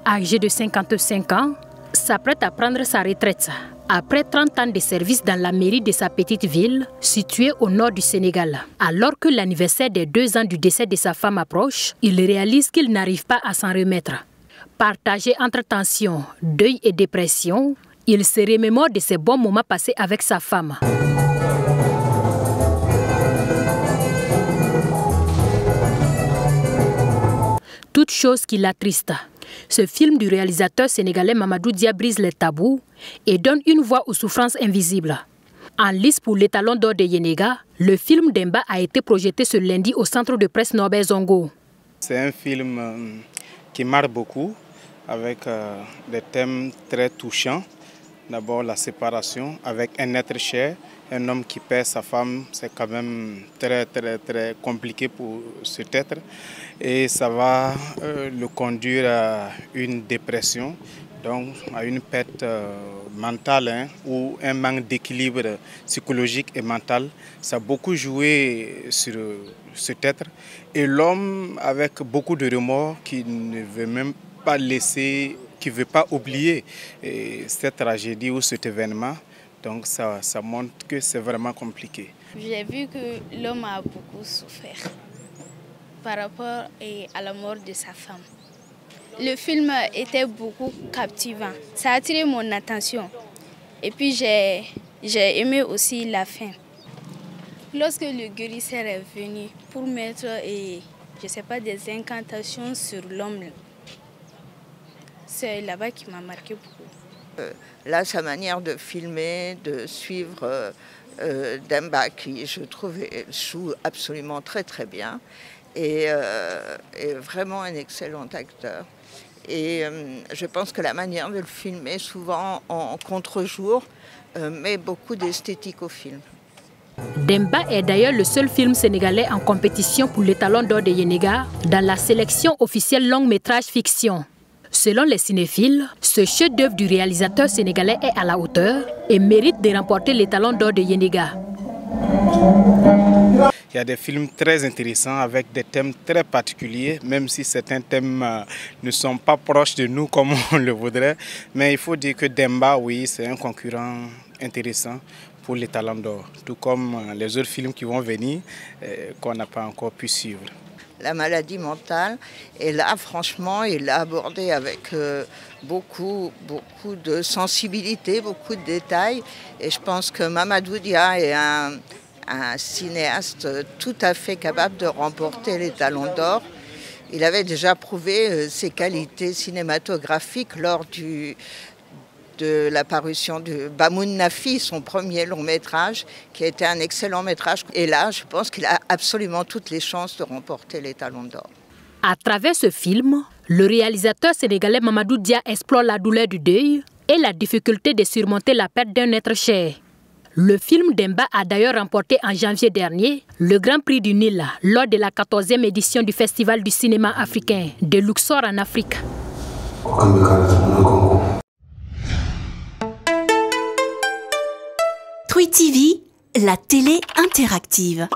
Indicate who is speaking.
Speaker 1: âgé de 55 ans, s'apprête à prendre sa retraite après 30 ans de service dans la mairie de sa petite ville, située au nord du Sénégal. Alors que l'anniversaire des 2 ans du décès de sa femme approche, il réalise qu'il n'arrive pas à s'en remettre. Partagé entre tension, deuil et dépression, il se remémore de ses bons moments passés avec sa femme. Toute chose qui l'attriste. Ce film du réalisateur sénégalais Mamadou Dia brise les tabous et donne une voix aux souffrances invisibles. En lice pour l'étalon d'or de Yenega, le film Demba a été projeté ce lundi au centre de presse Norbert Zongo.
Speaker 2: C'est un film qui marque beaucoup, avec des thèmes très touchants. D'abord la séparation avec un être cher, un homme qui perd sa femme, c'est quand même très compliqué pour cet être. Et ça va le conduire à une dépression, donc à une perte mentale ou un manque d'équilibre psychologique et mental. Ça a beaucoup joué sur cet être. Et l'homme avec beaucoup de remords qui ne veut même pas laisser, qui ne veut pas oublier cette tragédie ou cet événement. Donc ça montre que c'est vraiment compliqué.
Speaker 3: J'ai vu que l'homme a beaucoup souffert par rapport à la mort de sa femme. Le film était beaucoup captivant. Ça a attiré mon attention. Et puis j'ai aimé aussi la fin. Lorsque le guérisseur est venu pour mettre, je sais pas, des incantations sur l'homme, c'est là-bas qui m'a marqué beaucoup.
Speaker 4: Là, sa manière de filmer, de suivre Demba, qui je trouve joue absolument très bien, et est vraiment un excellent acteur. Et je pense que la manière de le filmer, souvent en contre-jour, met beaucoup d'esthétique au film.
Speaker 1: Demba est d'ailleurs le seul film sénégalais en compétition pour l'étalon d'or de Yenega dans la sélection officielle long-métrage fiction. Selon les cinéphiles, ce chef-d'œuvre du réalisateur sénégalais est à la hauteur et mérite de remporter l'étalon d'or de Yenega.
Speaker 2: Il y a des films très intéressants avec des thèmes très particuliers, même si certains thèmes ne sont pas proches de nous comme on le voudrait. Mais il faut dire que Demba, oui, c'est un concurrent intéressant pour l'étalon d'or, tout comme les autres films qui vont venir qu'on n'a pas encore pu suivre.
Speaker 4: La maladie mentale, et là franchement il l'a abordé avec beaucoup de sensibilité, beaucoup de détails, et je pense que Mamadou Dia est un cinéaste tout à fait capable de remporter l'étalon d'or. Il avait déjà prouvé ses qualités cinématographiques lors de la parution de Bamoun Nafi, son premier long métrage, qui a été un excellent métrage. Et là, je pense qu'il a absolument toutes les chances de remporter l'étalon d'or.
Speaker 1: À travers ce film, le réalisateur sénégalais Mamadou Dia explore la douleur du deuil et la difficulté de surmonter la perte d'un être cher. Le film Demba a d'ailleurs remporté en janvier dernier le Grand Prix du Nil lors de la 14e édition du Festival du cinéma africain de Luxor en Afrique.
Speaker 5: Twi TV, la télé interactive.